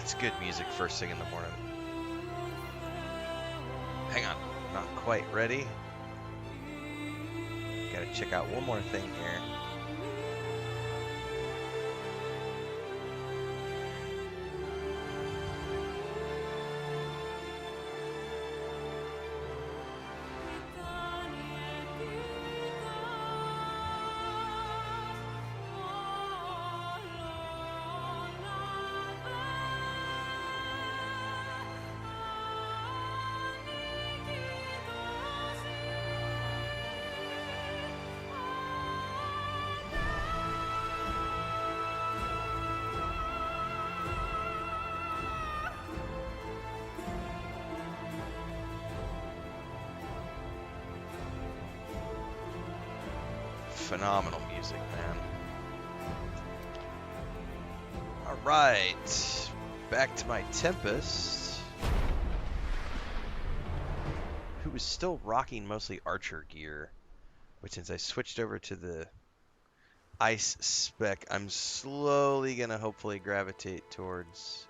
It's good music first thing in the morning. Hang on, not quite ready. Gotta check out one more thing here. Phenomenal music, man. Alright, back to my Tempest, who is still rocking mostly archer gear, but since I switched over to the ice spec, I'm slowly gonna hopefully gravitate towards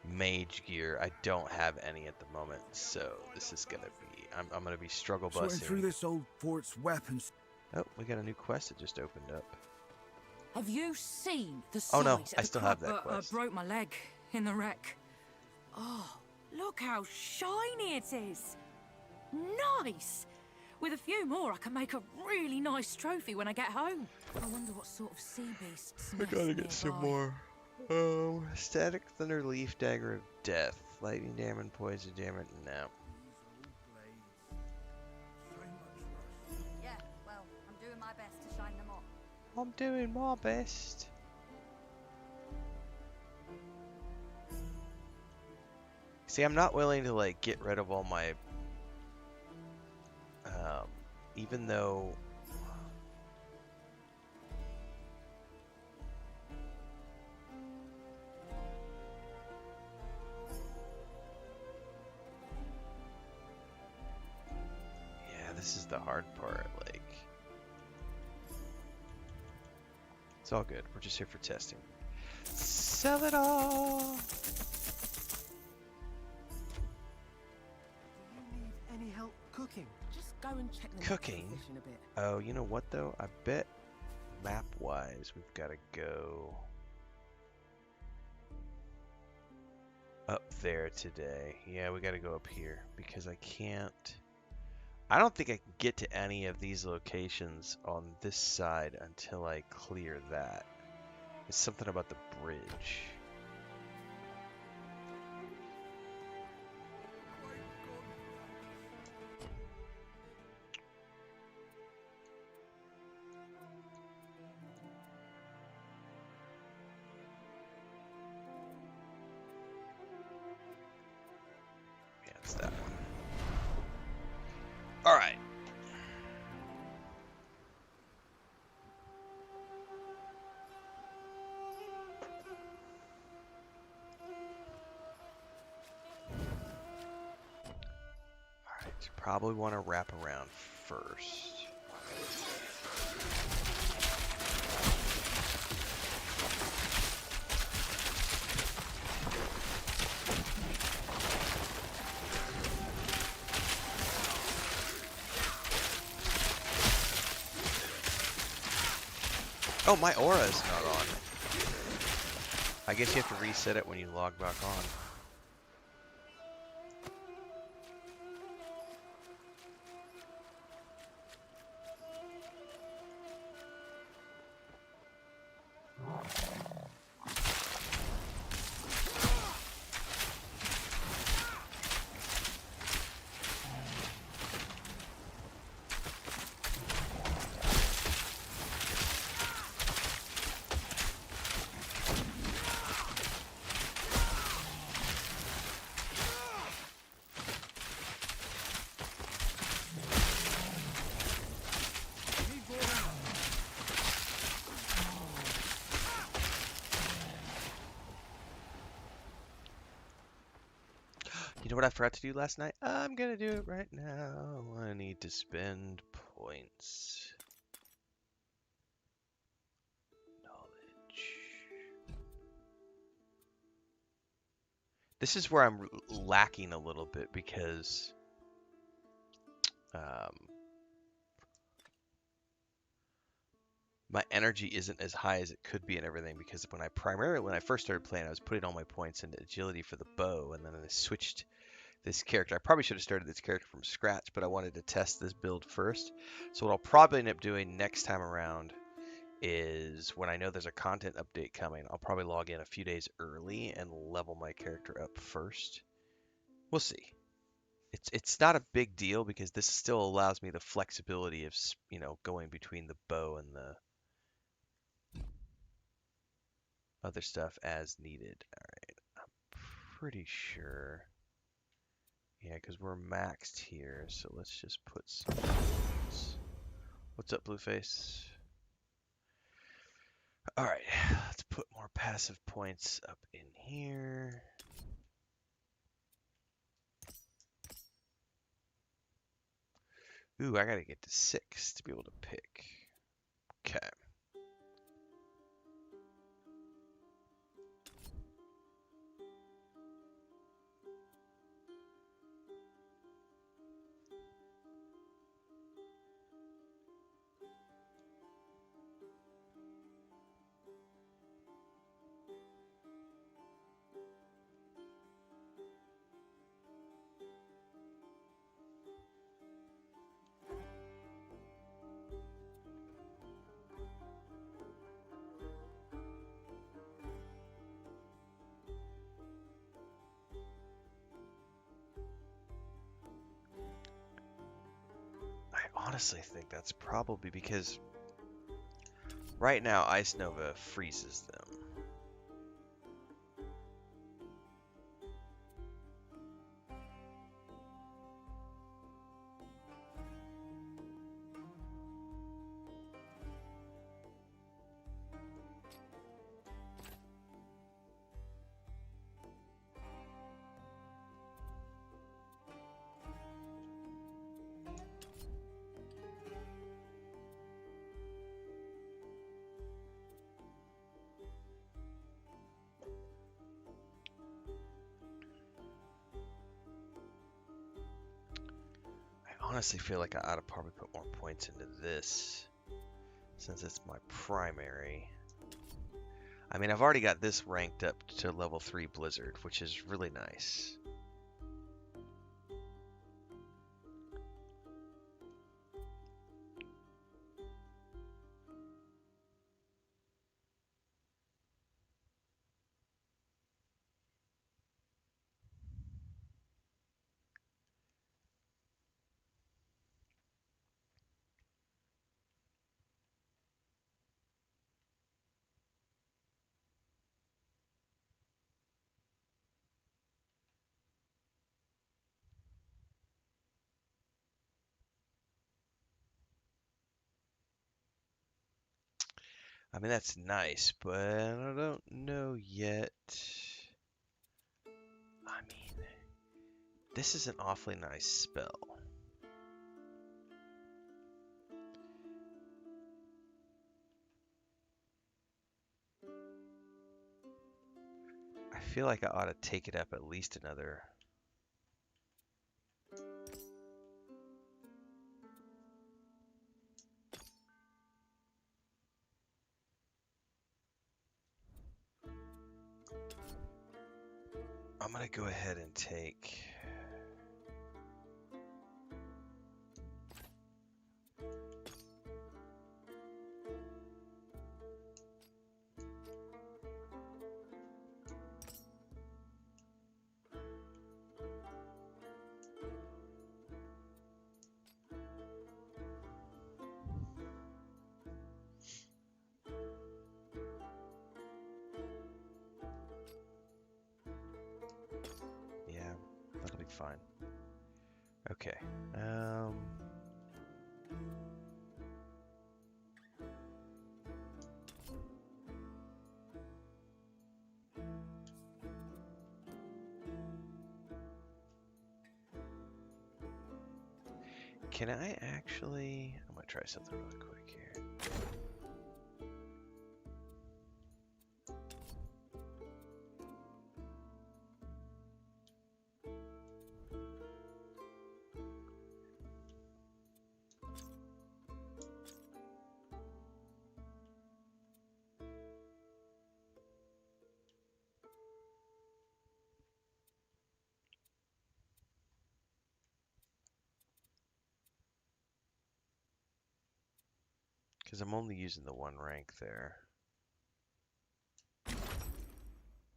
mage gear. I don't have any at the moment, so this is gonna be, I'm gonna be struggle Sorting busting. through this old fort's weapons. Oh, we got a new quest that just opened up. Have you seen the Oh no, size of I the still have crab that quest. I broke my leg in the wreck. Oh, look how shiny it is. Nice. With a few more, I can make a really nice trophy when I get home. I wonder what sort of sea beasts. I gotta get some more. Static Thunder Leaf Dagger of Death. Lightning Damage, Poison Damage, no. Yeah, well, I'm doing my best to shine them up. I'm doing my best. See, I'm not willing to like get rid of all my even though yeah, this is the hard part, like it's all good. We're just here for testing. Sell it all. Do you need any help cooking? Just go and check the Cooking? position a bit. Oh, you know what though? I bet map-wise we've got to go up there today. Yeah, we got to go up here because I don't think I can get to any of these locations on this side until I clear that. It's something about the bridge. Yeah, it's that one. All right. You probably want to wrap around first. Oh, my aura is not on. I guess you have to reset it when you log back on. You know what I forgot to do last night? I'm gonna do it right now. I need to spend points. Knowledge. This is where I'm lacking a little bit because my energy isn't as high as it could be and everything, because when I first started playing, I was putting all my points into agility for the bow, and then I switched this character. I probably should have started this character from scratch, but I wanted to test this build first. So what I'll probably end up doing next time around is when I know there's a content update coming, I'll probably log in a few days early and level my character up first. We'll see. It's not a big deal because this still allows me the flexibility of, you know, going between the bow and the other stuff as needed. All right, I'm pretty sure. Yeah, because we're maxed here, so let's just put some points. What's up, Blueface? All right, let's put more passive points up in here. Ooh, I gotta get to 6 to be able to pick. Okay. I honestly think that's probably because right now Ice Nova freezes them. I honestly feel like I ought to probably put more points into this since it's my primary. I mean, I've already got this ranked up to level 3 Blizzard, which is really nice. I mean, that's nice, but I don't know yet. I mean, this is an awfully nice spell. I feel like I ought to take it up at least another. I'm gonna go ahead and take. Yeah, that'll be fine. Okay. Can I actually? I'm gonna try something really quick here. Because I'm only using the 1 rank there.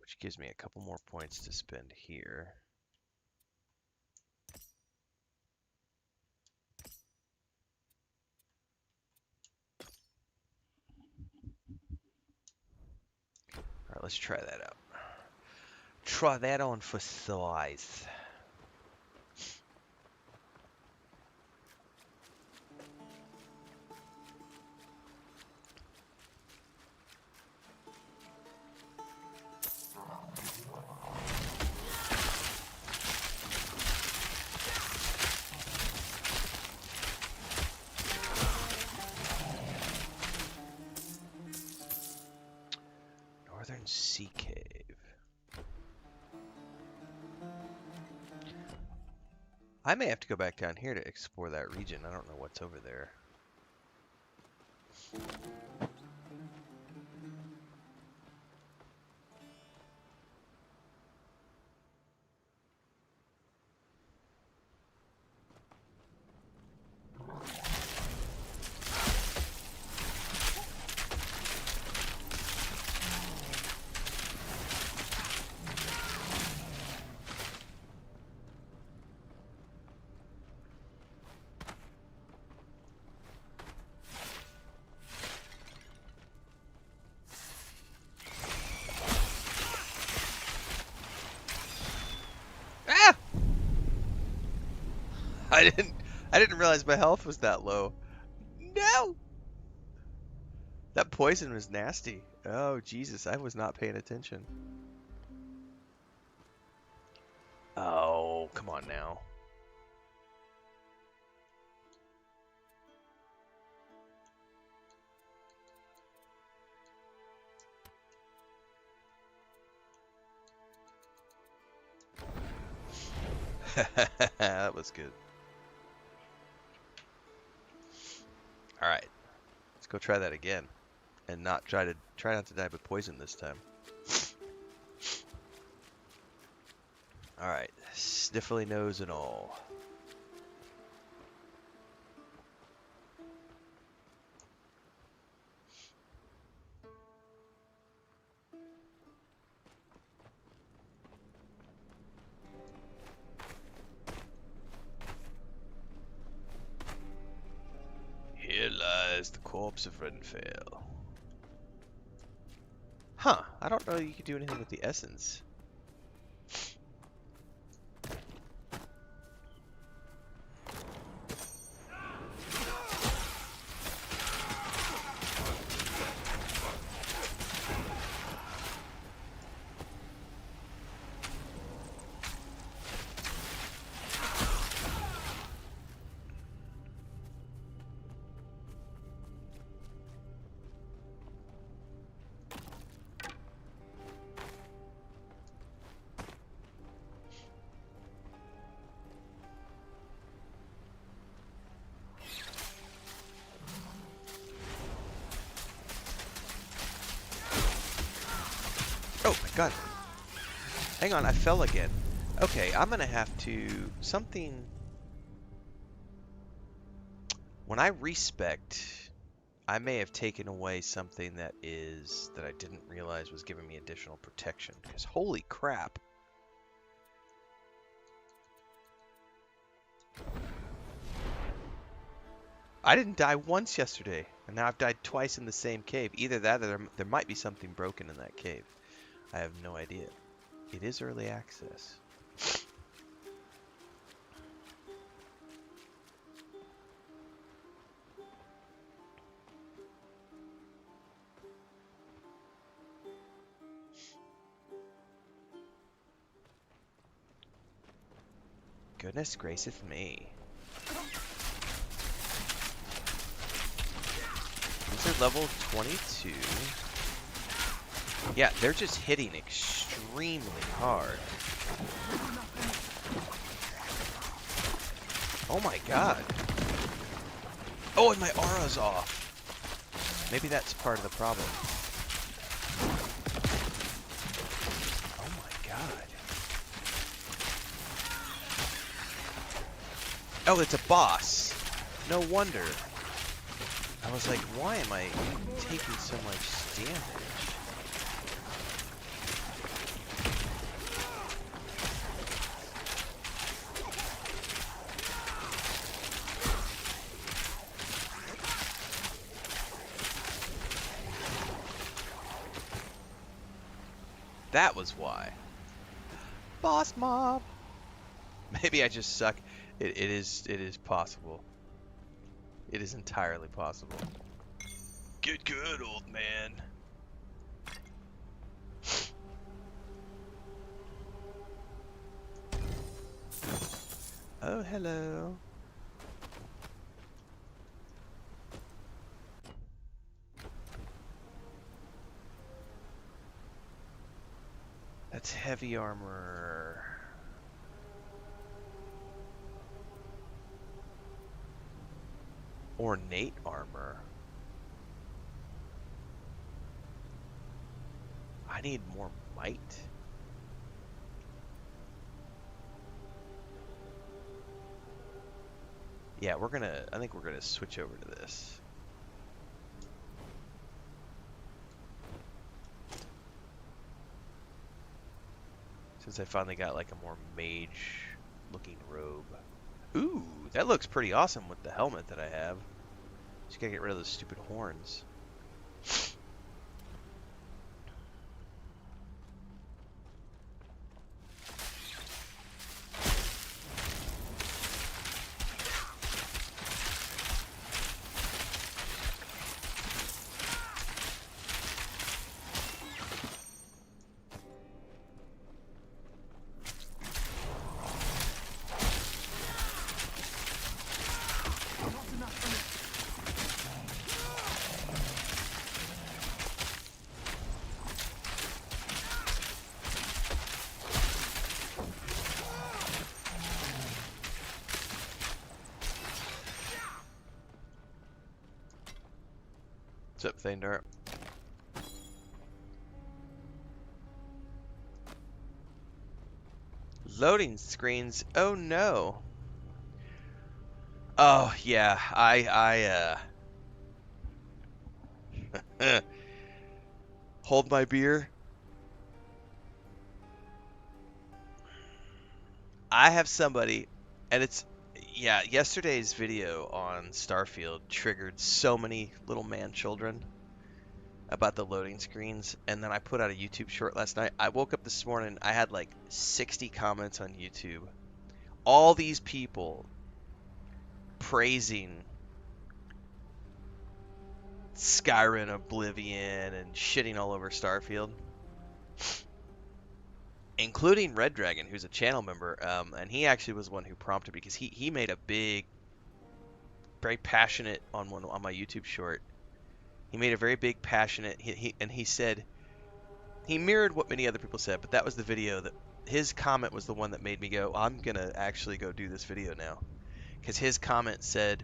Which gives me a couple more points to spend here. Alright, let's try that out. Try that on for size. Northern Sea Cave. I may have to go back down here to explore that region. I don't know what's over there. Ah! I didn't realize my health was that low. No! That poison was nasty. Oh, Jesus, I was not paying attention. Oh, come on now. That was good. Alright. Let's go try that again. And try not to die by poison this time. Alright. Sniffly nose and all. Here lies the corpse of Renfail. Huh, I don't know you could do anything with the essence. Oh my god. Hang on, I fell again. Okay, I'm gonna have to... something... When I respect, I may have taken away something that I didn't realize was giving me additional protection. Because holy crap. I didn't die once yesterday, and now I've died twice in the same cave. Either that or there might be something broken in that cave. I have no idea. It is early access. Goodness graceth me. These are level 22. Yeah, they're just hitting extremely hard. Oh my god. Oh, and my aura's off. Maybe that's part of the problem. Oh my god. Oh, it's a boss. No wonder. I was like, why am I taking so much damage? That was why. Boss mob. Maybe I just suck. It is possible. It is entirely possible. Get good, old man. Oh, hello. That's heavy armor. Ornate armor. I need more might. Yeah, I think we're gonna switch over to this. Since I finally got like a more mage looking robe. Ooh, that looks pretty awesome with the helmet that I have. Just gotta get rid of those stupid horns. What's up, Thandar? Loading screens. Oh no. Oh yeah, hold my beer. I have somebody, and it's, yeah, yesterday's video on Starfield triggered so many little man children about the loading screens, and then I put out a YouTube short last night. I woke up this morning, I had like 60 comments on YouTube. All these people praising Skyrim, Oblivion, and shitting all over Starfield. Including Red Dragon, who's a channel member, and he actually was one who prompted me, because he made a big, very passionate on my YouTube short. He made a very big, passionate, he said, he mirrored what many other people said, but that was the video that, his comment was the one that made me go, I'm gonna actually go do this video now. Because his comment said,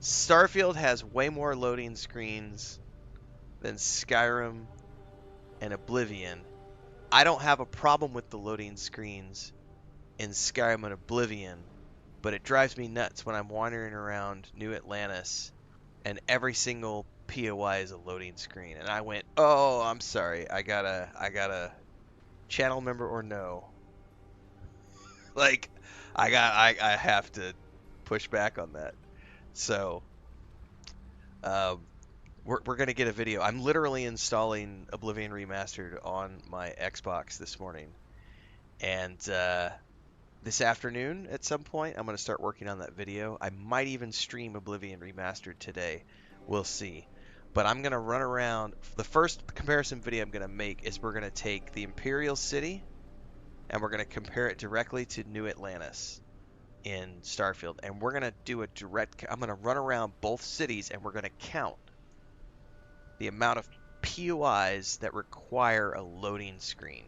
Starfield has way more loading screens than Skyrim and Oblivion. I don't have a problem with the loading screens in Skyrim and Oblivion, but it drives me nuts when I'm wandering around New Atlantis and every single POI is a loading screen. And I went, oh, I'm sorry, I gotta channel member or no. Like, I have to push back on that. So, we're gonna get a video. I'm literally installing Oblivion Remastered on my Xbox this morning, and this afternoon at some point I'm gonna start working on that video. I might even stream Oblivion Remastered today. We'll see. But I'm gonna run around. The first comparison video I'm gonna make is we're gonna take the Imperial City and we're gonna compare it directly to New Atlantis in Starfield, and we're gonna do a direct. I'm gonna run around both cities and we're gonna count the amount of POIs that require a loading screen,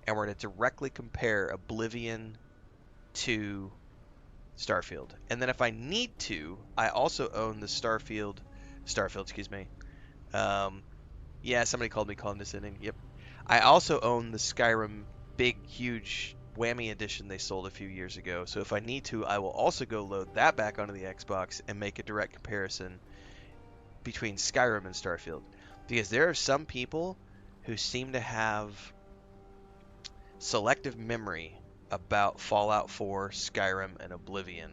and we're going to directly compare Oblivion to Starfield. And then if I need to, I also own the Starfield, excuse me. Yeah, somebody called me condescending. Yep. I also own the Skyrim big, huge whammy edition they sold a few years ago. So if I need to, I will also go load that back onto the Xbox and make a direct comparison between Skyrim and Starfield, because there are some people who seem to have selective memory about Fallout 4, Skyrim, and Oblivion.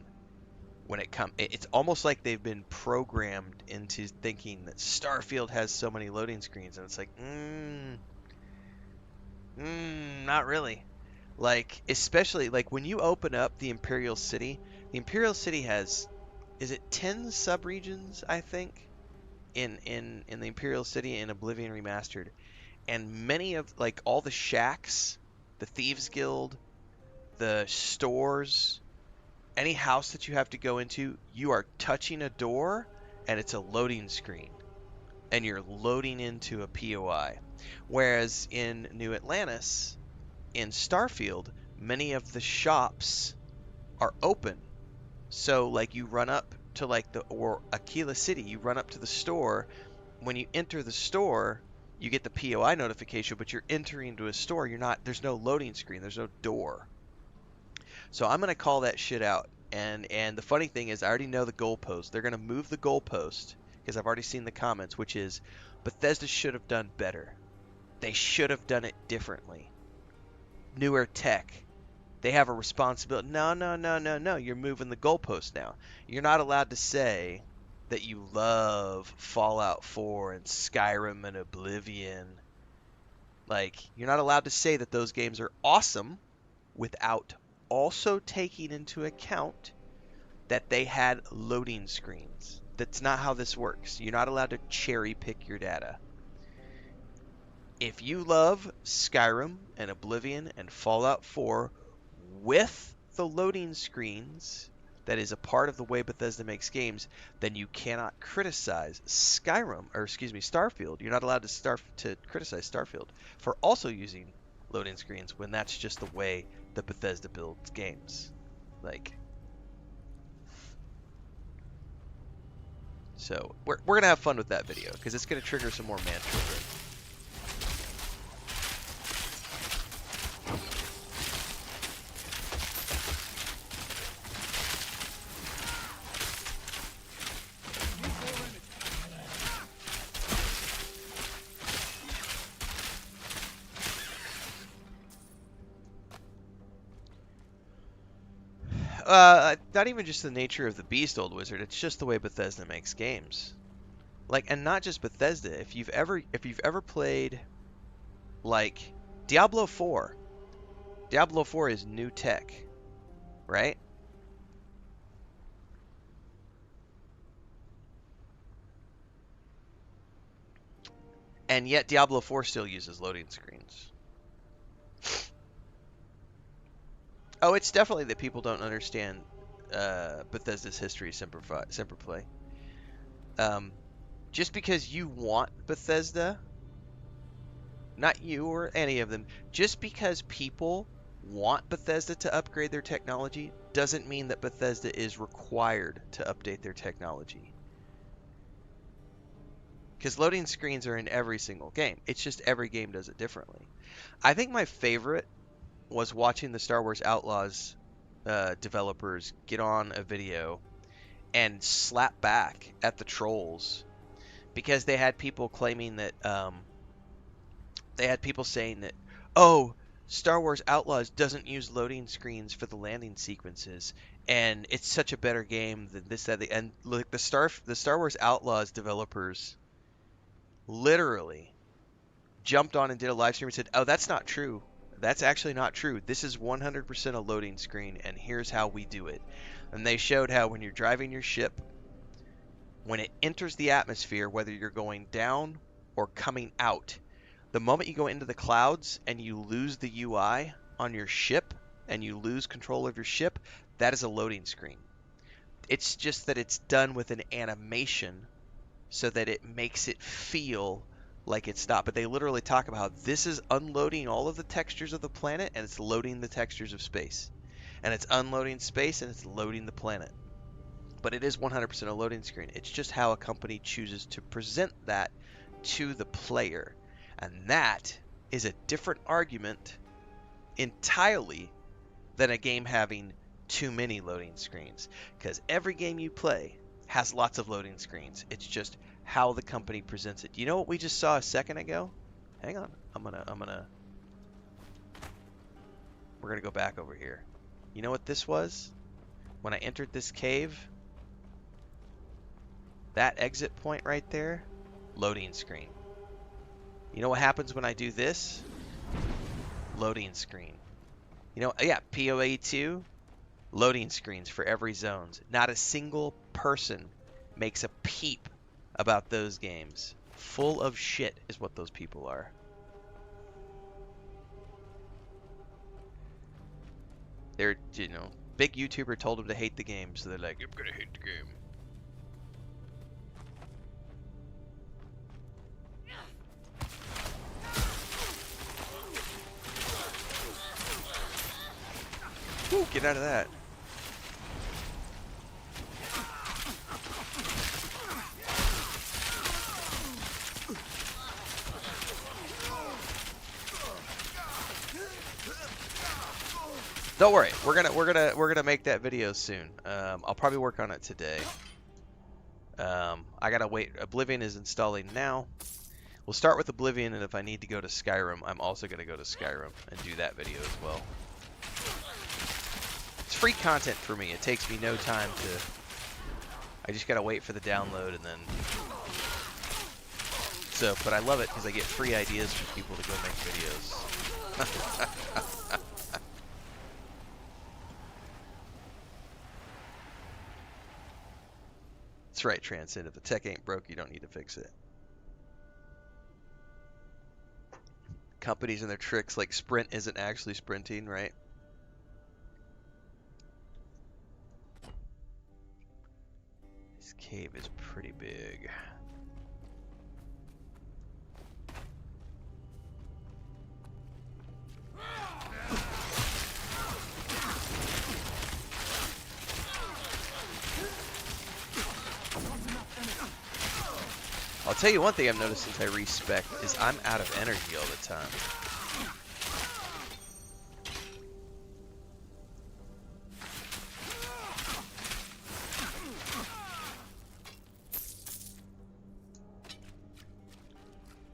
When it's almost like they've been programmed into thinking that Starfield has so many loading screens, and it's like, not really. Like, especially like when you open up the Imperial City has, is it 10 subregions, I think, in the Imperial City in Oblivion Remastered, and many of like all the shacks, the Thieves Guild, the stores, any house that you have to go into, you are touching a door and it's a loading screen and you're loading into a POI. Whereas in New Atlantis, in Starfield, many of the shops are open. So like you run up to like or Aquila City, you run up to the store. When you enter the store, you get the POI notification, but you're entering into a store. There's no loading screen. There's no door. So I'm going to call that shit out. And the funny thing is, I already know the goalpost. They're going to move the goalpost because I've already seen the comments, which is Bethesda should have done better. They should have done it differently. Newer tech. They have a responsibility. No. You're moving the goalpost now. You're not allowed to say that you love Fallout 4 and Skyrim and Oblivion. Like, you're not allowed to say that those games are awesome without also taking into account that they had loading screens. That's not how this works. You're not allowed to cherry pick your data. If you love Skyrim and Oblivion and Fallout 4 with the loading screens that is a part of the way Bethesda makes games, then you cannot criticize Starfield. You're not allowed to criticize Starfield for also using loading screens when that's just the way that Bethesda builds games. So we're gonna have fun with that video because it's gonna trigger some more man children. Not even just the nature of the beast, old wizard. It's just the way Bethesda makes games. And not just Bethesda. If you've ever played, like, Diablo 4. Diablo 4 is new tech, right? And yet Diablo 4 still uses loading screens. Oh, it's definitely that people don't understand Bethesda's history of Semper Play. Just because you want Bethesda, not you or any of them, just because people want Bethesda to upgrade their technology doesn't mean that Bethesda is required to update their technology. Because loading screens are in every single game. It's just every game does it differently. I think my favorite was watching the Star Wars Outlaws developers get on a video and slap back at the trolls because they had people claiming that they had people saying that, oh, Star Wars Outlaws doesn't use loading screens for the landing sequences and it's such a better game than this, that, and look, the Star Wars Outlaws developers literally jumped on and did a live stream and said, oh, that's not true. That's actually not true. This is 100% a loading screen, and here's how we do it. And they showed how when you're driving your ship, when it enters the atmosphere, whether you're going down or coming out, the moment you go into the clouds and you lose the UI on your ship and you lose control of your ship, that is a loading screen. It's just that it's done with an animation so that it makes it feel like it's not. But they literally talk about how this is unloading all of the textures of the planet and it's loading the textures of space. And it's unloading space and it's loading the planet. But it is 100% a loading screen. It's just how a company chooses to present that to the player. And that is a different argument entirely than a game having too many loading screens. Because every game you play has lots of loading screens. It's just how the company presents it. Do you know what we just saw a second ago? Hang on. We're gonna go back over here. You know what this was? When I entered this cave, that exit point right there, loading screen. You know what happens when I do this? Loading screen. You know, yeah, POA 2, loading screens for every zones. Not a single person makes a peep about those games. Full of shit is what those people are. They're, you know, big YouTuber told them to hate the game, so they're like, I'm gonna hate the game. Woo, get out of that. Don't worry, we're gonna make that video soon. I'll probably work on it today. I gotta wait. Oblivion is installing now. We'll start with Oblivion, and if I need to go to Skyrim, I'm also gonna go to Skyrim and do that video as well. It's free content for me. It takes me no time to. I just gotta wait for the download and then. So, but I love it because I get free ideas from people to go make videos. That's right, Transcend. If the tech ain't broke, you don't need to fix it. Companies and their tricks, like Sprint isn't actually sprinting, right? This cave is pretty big. I'll tell you one thing I've noticed since I respec is I'm out of energy all the time.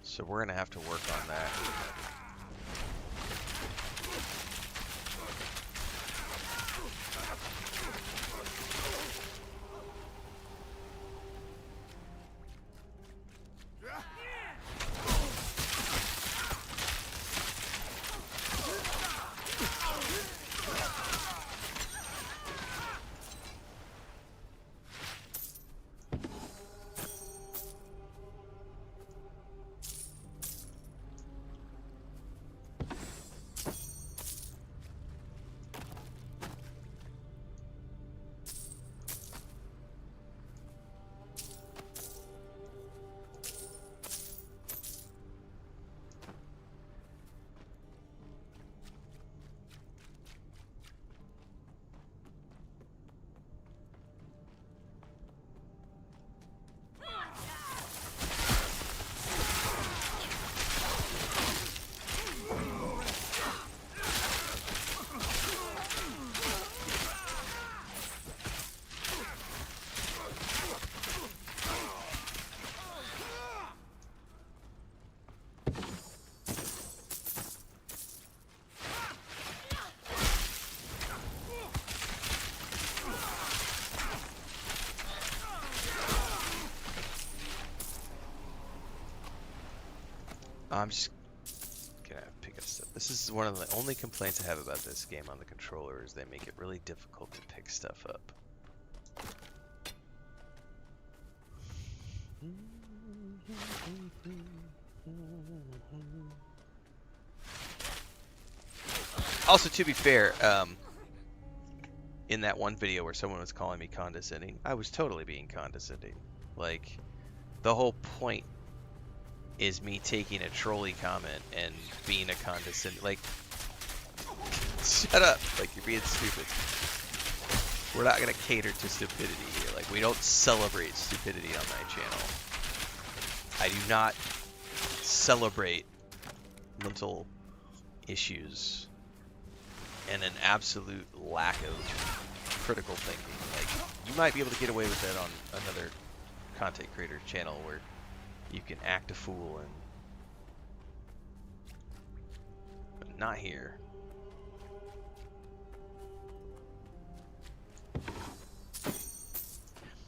So we're gonna have to work on that. I'm just gonna pick up stuff. This is one of the only complaints I have about this game on the controller is they make it really difficult to pick stuff up. Also, to be fair, in that one video where someone was calling me condescending, I was totally being condescending. Like, the whole point is me taking a trolley comment and being a condescending, like, shut up, like, you're being stupid. We're not gonna cater to stupidity here. Like, we don't celebrate stupidity on my channel. I do not celebrate mental issues and an absolute lack of critical thinking. Like, you might be able to get away with that on another content creator channel where you can act a fool and not here.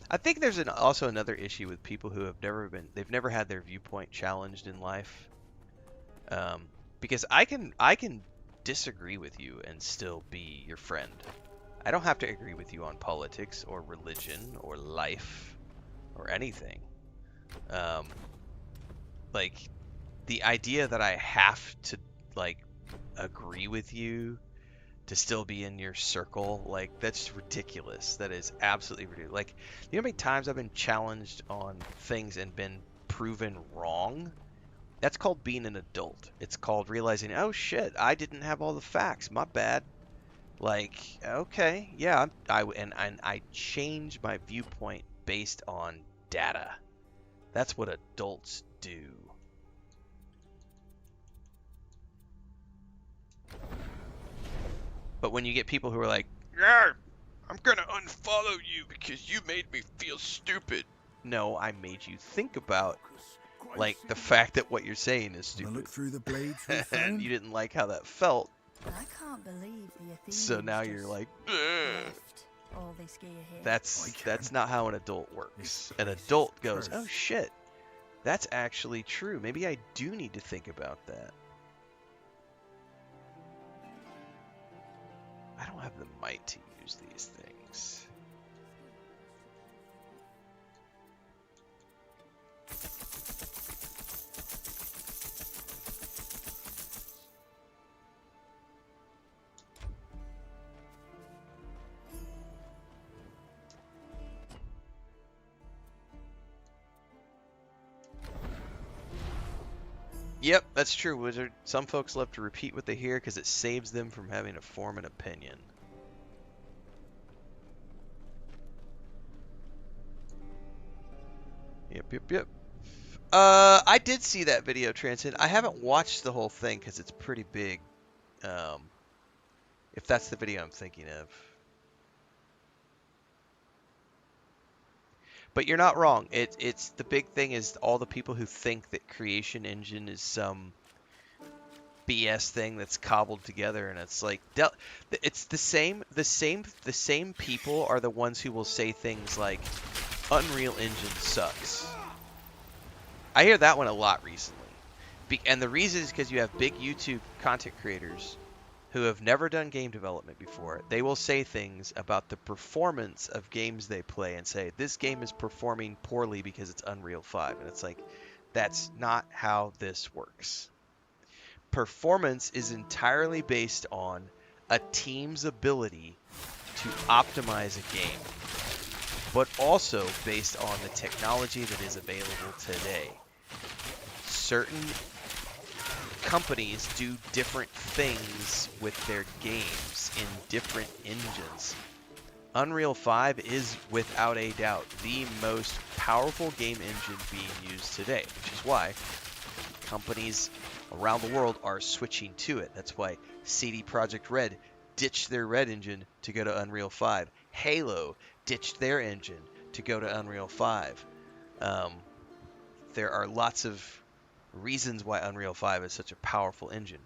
I think there's also another issue with people who have they've never had their viewpoint challenged in life. Because I can disagree with you and still be your friend. I don't have to agree with you on politics or religion or life or anything. Like the idea that I have to like agree with you to still be in your circle, like that's ridiculous. That is absolutely ridiculous. Like, you know how many times I've been challenged on things and been proven wrong? That's called being an adult. It's called realizing, oh shit, I didn't have all the facts. My bad. Like, okay, yeah, I change my viewpoint based on data. That's what adults do. But when you get people who are like, yeah, I'm gonna unfollow you because you made me feel stupid. No, I made you think about like the fact that what you're saying is stupid. Look through the blades we And found. you didn't like how that felt. I can't believe the Athenians So now you're just like, left all this gear here. that's not how an adult works. This An place is adult goes, cursed. oh shit, that's actually true. Maybe I do need to think about that. I don't have the might to use these things. Yep, that's true, Wizard. Some folks love to repeat what they hear because it saves them from having to form an opinion. Yep. I did see that video, Transcend. I haven't watched the whole thing because it's pretty big. If that's the video I'm thinking of. But you're not wrong. It's the big thing is all the people who think that Creation Engine is some BS thing that's cobbled together, and it's like it's the same people are the ones who will say things like Unreal Engine sucks. I hear that one a lot recently. And the reason is because you have big YouTube content creators who have never done game development before. They will say things about the performance of games they play and say, this game is performing poorly because it's Unreal 5. And it's like, that's not how this works. Performance is entirely based on a team's ability to optimize a game, but also based on the technology that is available today. Certain companies do different things with their games in different engines. Unreal 5 is without a doubt the most powerful game engine being used today, which is why companies around the world are switching to it. That's why CD Projekt Red ditched their Red engine to go to Unreal 5. Halo ditched their engine to go to Unreal 5. There are lots of reasons why Unreal 5 is such a powerful engine.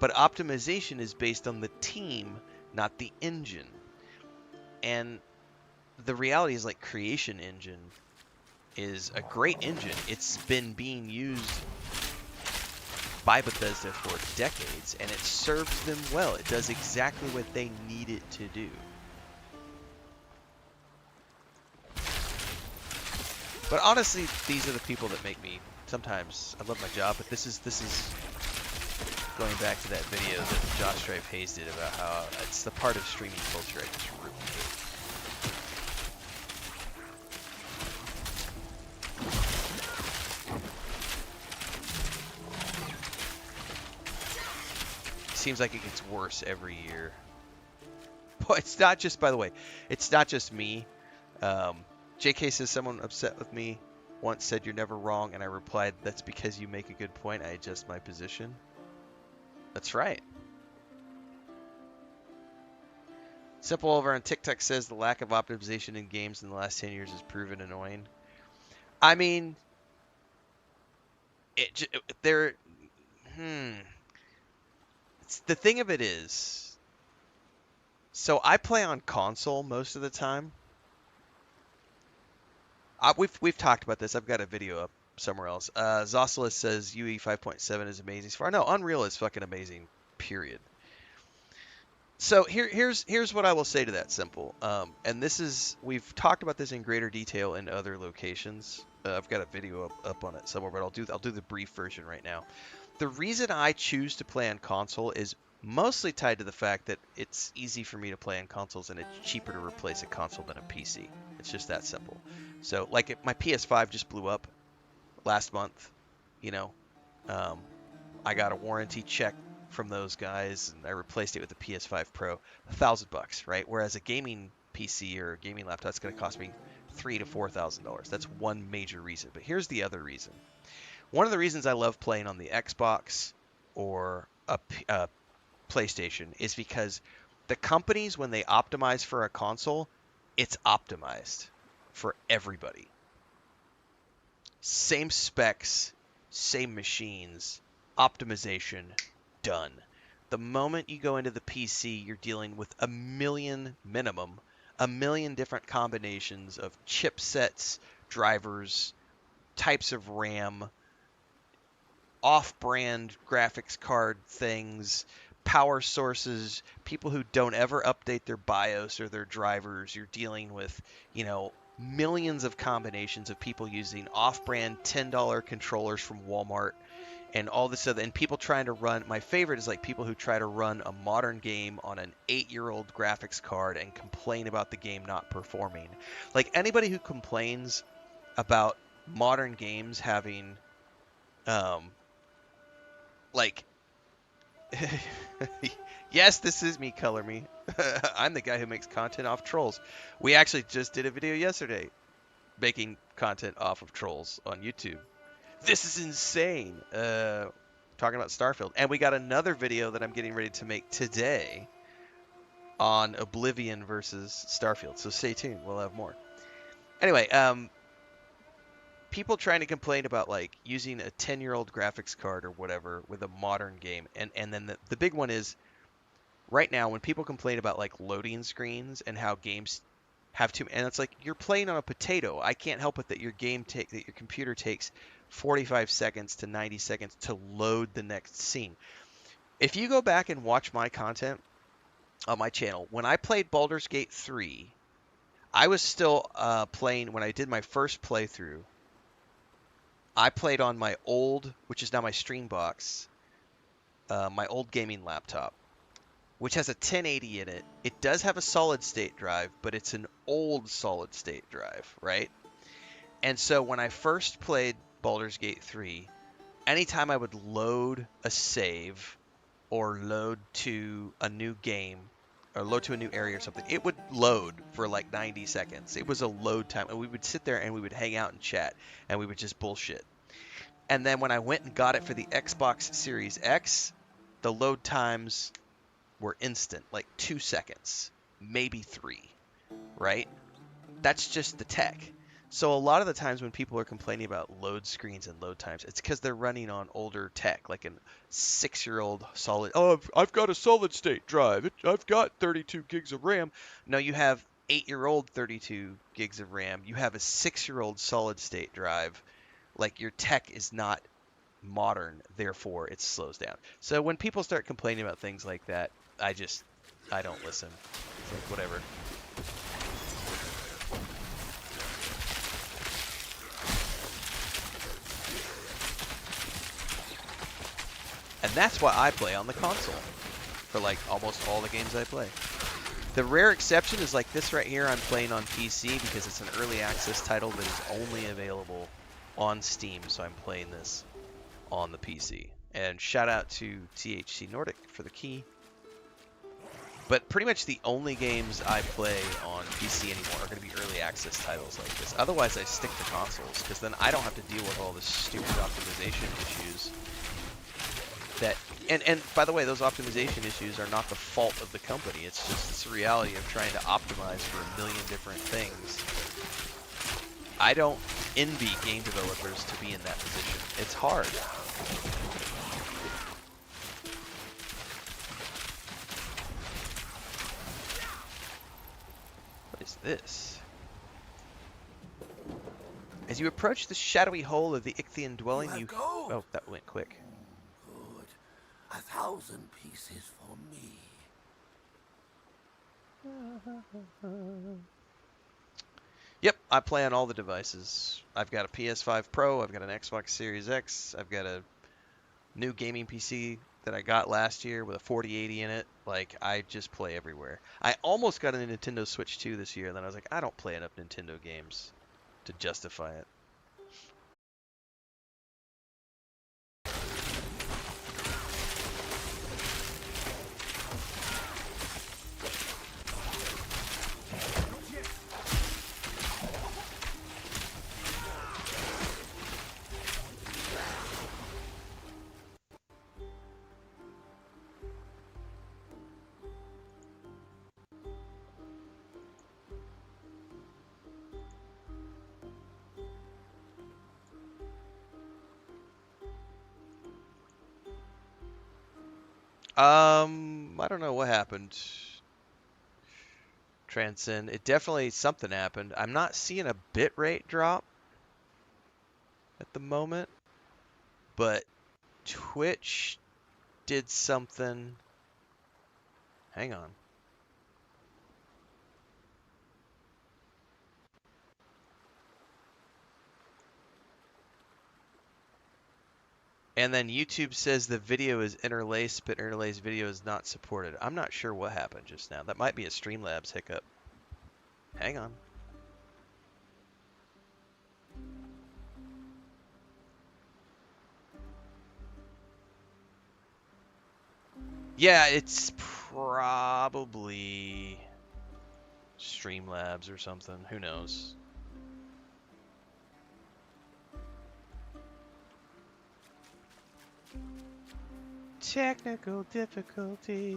But optimization is based on the team, not the engine. And the reality is, like, Creation Engine is a great engine. It's been being used by Bethesda for decades, and it serves them well. It does exactly what they need it to do. But honestly, these are the people that make me, sometimes, I love my job, but this is going back to that video that Josh Stripe Hayes did about how it's the part of streaming culture I just really hate. Seems like it gets worse every year. But it's not just, by the way, it's not just me. JK says someone upset with me once said you're never wrong, and I replied, that's because you make a good point. I adjust my position. That's right. Simple over on TikTok says the lack of optimization in games in the last 10 years has proven annoying. I mean, They're the thing of it is, so I play on console most of the time. We've talked about this. I've got a video up somewhere else. Zosilus says UE 5.7 is amazing so far. No, Unreal is fucking amazing. Period. So here's what I will say to that simple. And this is, we've talked about this in greater detail in other locations. I've got a video up on it somewhere, but I'll do the brief version right now. The reason I choose to play on console is mostly tied to the fact that it's easy for me to play on consoles and it's cheaper to replace a console than a PC. It's just that simple. So like my PS5 just blew up last month, you know, I got a warranty check from those guys and I replaced it with the PS5 Pro, $1,000, right? Whereas a gaming PC or a gaming laptop is going to cost me $3,000 to $4,000. That's one major reason. But here's the other reason. One of the reasons I love playing on the Xbox or a PlayStation is because the companies, when they optimize for a console, it's optimized for everybody. Same specs, same machines, optimization, done. The moment you go into the PC, you're dealing with a million different combinations of chipsets, drivers, types of RAM, off-brand graphics card things, power sources, people who don't ever update their BIOS or their drivers. You're dealing with, you know, millions of combinations of people using off-brand $10 controllers from Walmart and all this other, and people trying to run, my favorite is like people who try to run a modern game on an 8-year-old graphics card and complain about the game not performing. Like anybody who complains about modern games having like yes, this is me, Color Me. I'm the guy who makes content off trolls. We actually just did a video yesterday making content off of trolls on YouTube. This is insane. Talking about Starfield. And we got another video that I'm getting ready to make today on Oblivion versus Starfield. So stay tuned. We'll have more. Anyway, people trying to complain about like using a 10-year-old graphics card or whatever with a modern game. And then the big one is right now when people complain about like loading screens and how games have to, and it's like you're playing on a potato. I can't help it that your computer takes 45 seconds to 90 seconds to load the next scene. If you go back and watch my content on my channel, when I played Baldur's Gate 3, I was still playing, when I did my first playthrough, I played on my old, which is now my Streambox, my old gaming laptop, which has a 1080 in it. It does have a solid state drive, but it's an old solid state drive, right? And so when I first played Baldur's Gate 3, anytime I would load a save or load to a new game or load to a new area or something, it would load for like 90 seconds. It was a load time, and we would sit there and we would hang out and chat, and we would just bullshit. And then when I went and got it for the Xbox Series X, the load times were instant, like 2 seconds, maybe 3, right? That's just the tech. So a lot of the times when people are complaining about load screens and load times, it's because they're running on older tech, like a 6-year-old solid. Oh, I've got a solid state drive. I've got 32 gigs of RAM. No, you have 8-year-old 32 gigs of RAM. You have a 6-year-old solid state drive. Like your tech is not modern, therefore it slows down. So when people start complaining about things like that, I don't listen. It's like whatever. And that's why I play on the console for like almost all the games I play. The rare exception is like this right here. I'm playing on PC because it's an early access title that is only available on Steam, so I'm playing this on the PC. And shout out to THQ Nordic for the key. But pretty much the only games I play on PC anymore are going to be early access titles like this. Otherwise, I stick to consoles because then I don't have to deal with all the stupid optimization issues. And by the way, those optimization issues are not the fault of the company. It's just the reality of trying to optimize for a million different things. I don't envy game developers to be in that position. It's hard. What is this? As you approach the shadowy hole of the Ichthian dwelling, have you... gold? Oh, that went quick. Good. 1,000 pieces for me. Yep, I play on all the devices. I've got a PS5 Pro, I've got an Xbox Series X, I've got a new gaming PC that I got last year with a 4080 in it. Like, I just play everywhere. I almost got a Nintendo Switch 2 this year, and then I was like, I don't play enough Nintendo games to justify it. I don't know what happened. Transcend. It definitely something happened. I'm not seeing a bitrate drop at the moment, but Twitch did something. Hang on. And then YouTube says the video is interlaced, but interlaced video is not supported. I'm not sure what happened just now. That might be a Streamlabs hiccup. Hang on. Yeah, it's probably Streamlabs or something. Who knows? Technical difficulty.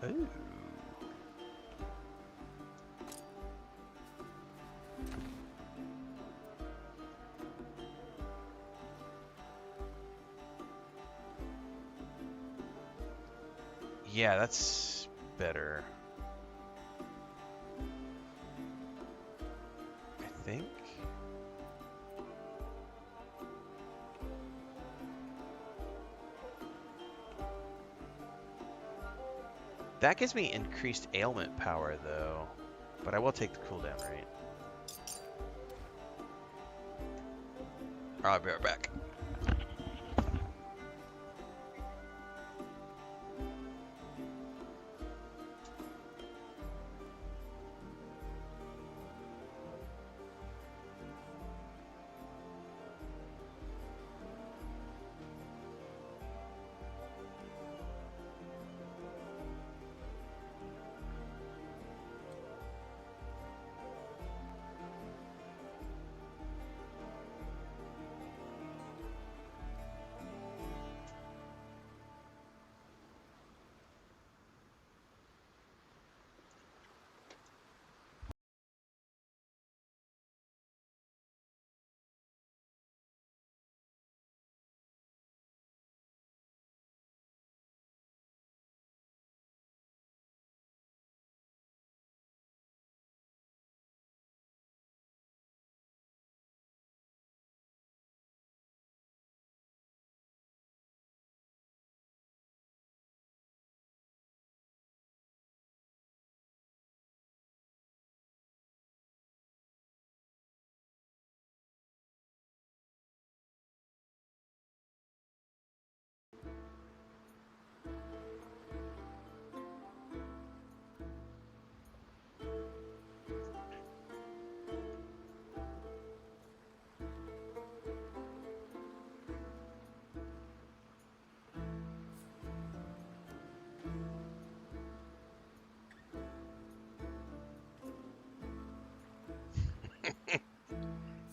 Ooh. Yeah, that's better. I think. That gives me increased ailment power, though. But I will take the cooldown rate. I'll be right back.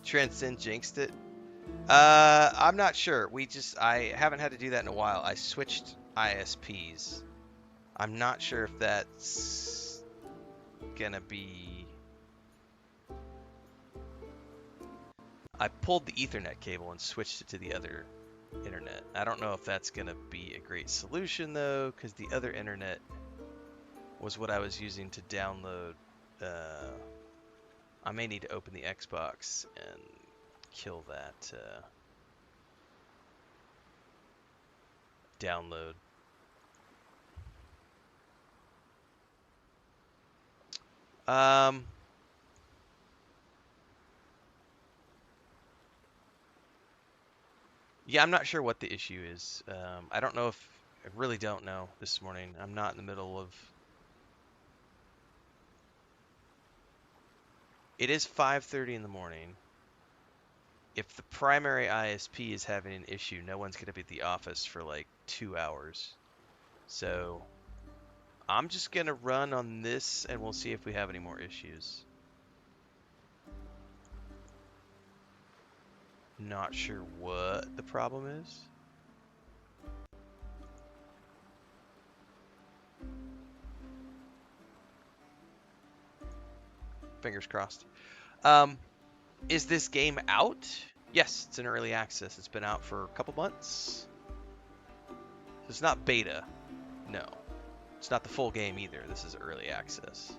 Transcend jinxed it. I'm not sure. I haven't had to do that in a while. I switched ISPs. I'm not sure if that's gonna be... I pulled the Ethernet cable and switched it to the other internet. I don't know if that's gonna be a great solution though, because the other internet was what I was using to download. I may need to open the Xbox and kill that download. Yeah, I'm not sure what the issue is. I don't know if... I really don't know this morning. I'm not in the middle of... It is 5:30 in the morning. If the primary ISP is having an issue, no one's going to be at the office for like 2 hours. So I'm just going to run on this and we'll see if we have any more issues. Not sure what the problem is. Fingers crossed. Is this game out? Yes, it's in early access. It's been out for a couple months. So it's not beta. No. It's not the full game either. This is early access.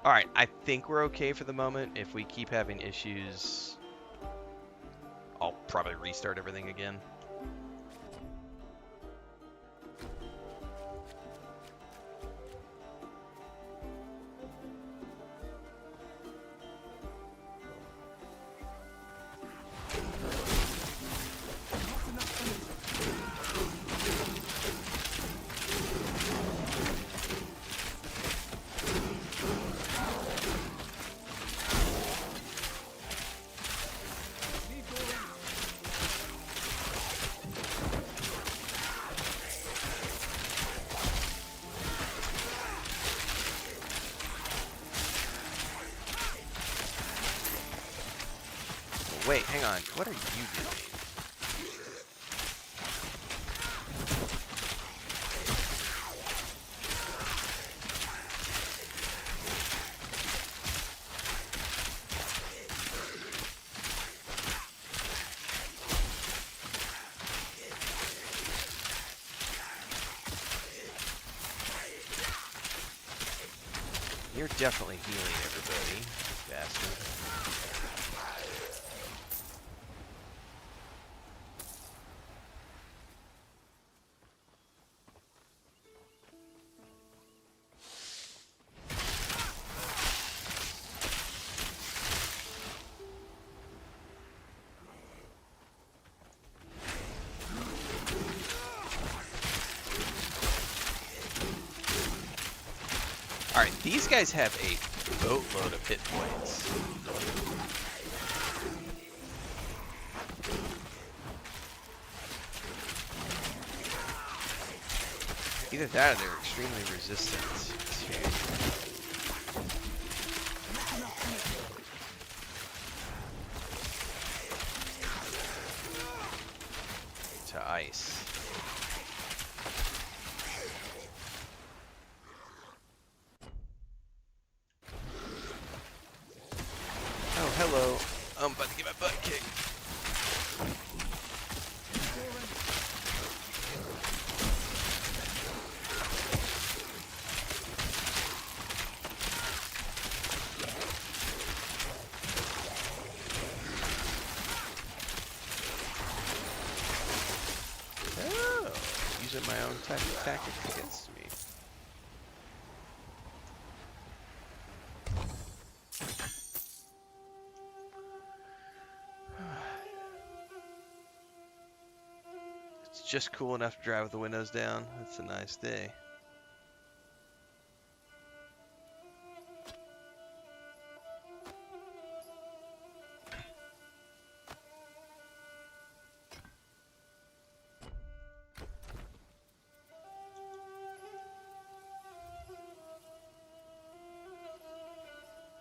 Alright, I think we're okay for the moment. If we keep having issues, I'll probably restart everything again. Wait, hang on. What are you doing? You're definitely healing everybody, bastard. Alright, these guys have a boatload of hit points. Either that or they're extremely resistant to ice. Oh, hello. I'm about to get my butt kicked. Oh, using my own type of tactics against me. It's just cool enough to drive with the windows down. It's a nice day.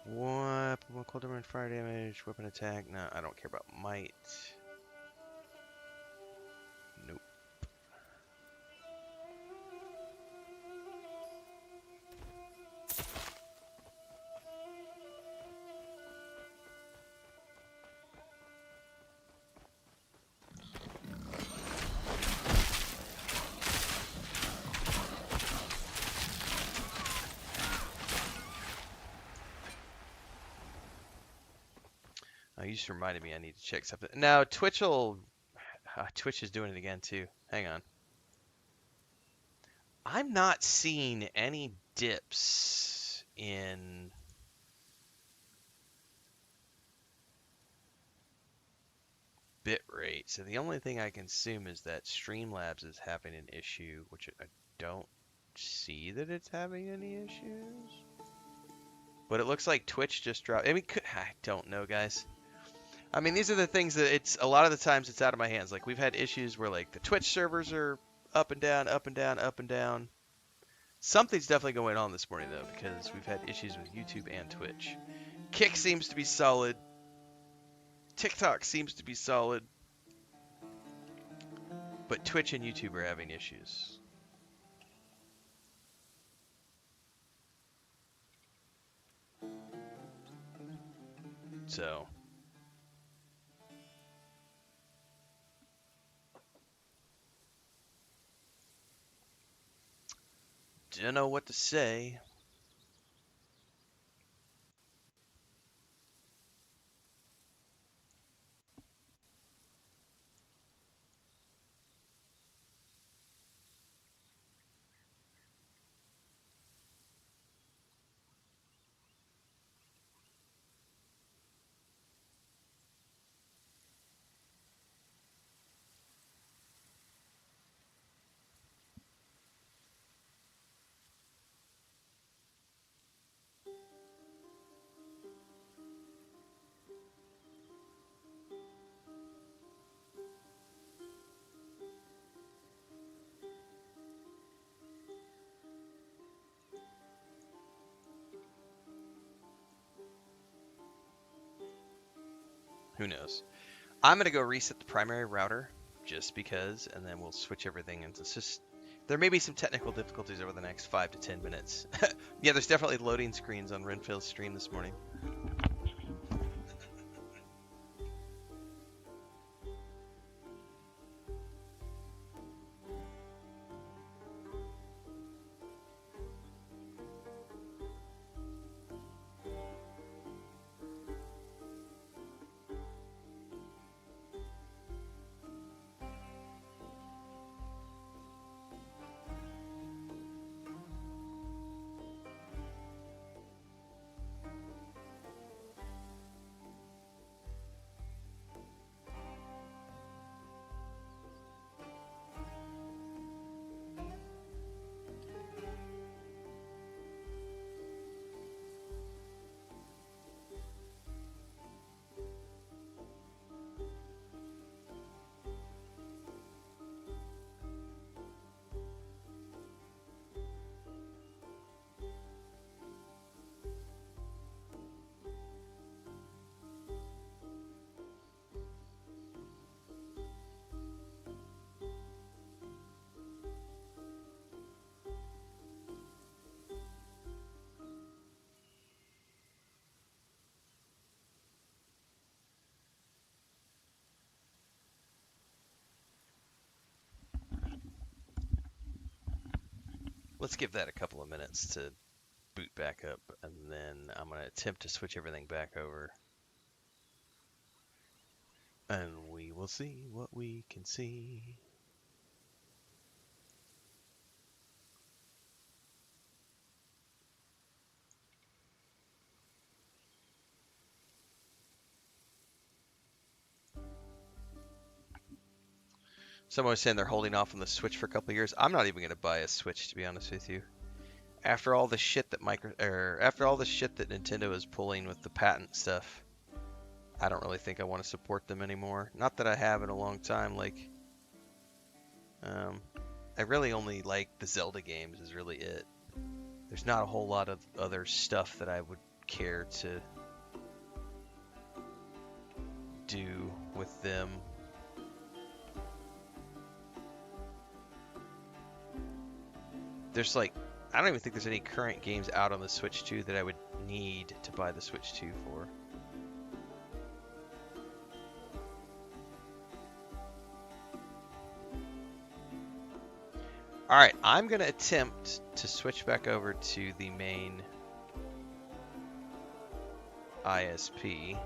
Weapon, cold damage, fire damage, weapon attack. No, I don't care about might. Nope. Oh, you just reminded me I need to check something. Now, Twitch will... Twitch is doing it again, too. Hang on. I'm not seeing any dips in... bitrate. So the only thing I can assume is that Streamlabs is having an issue, which I don't see that it's having any issues. But it looks like Twitch just dropped. I mean, I don't know, guys. I mean, these are the things that it's a lot of the times it's out of my hands. Like we've had issues where like the Twitch servers are up and down, up and down, up and down. Something's definitely going on this morning though, because we've had issues with YouTube and Twitch. Kick seems to be solid. TikTok seems to be solid. But Twitch and YouTube are having issues. So don't know what to say. Who knows? I'm going to go reset the primary router just because, and then we'll switch everything. And it's just, there may be some technical difficulties over the next 5 to 10 minutes. Yeah, there's definitely loading screens on Renfail's stream this morning. Let's give that a couple of minutes to boot back up, and then I'm going to attempt to switch everything back over. And we will see what we can see. Someone was saying they're holding off on the Switch for a couple of years. I'm not even going to buy a Switch, to be honest with you. After all the shit that Nintendo is pulling with the patent stuff, I don't really think I want to support them anymore. Not that I have in a long time. Like, I really only like the Zelda games is really it. There's not a whole lot of other stuff that I would care to do with them. There's like, I don't even think there's any current games out on the Switch 2 that I would need to buy the Switch 2 for. Alright, I'm going to attempt to switch back over to the main ISP.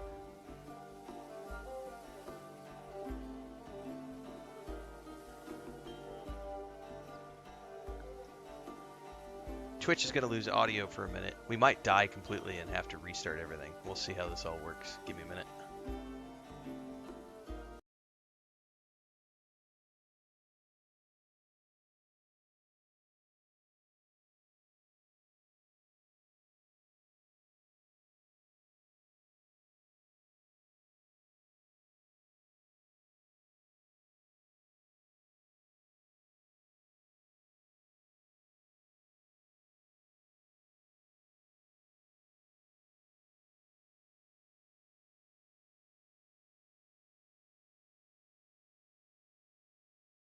Twitch is going to lose audio for a minute. We might die completely and have to restart everything. We'll see how this all works. Give me a minute.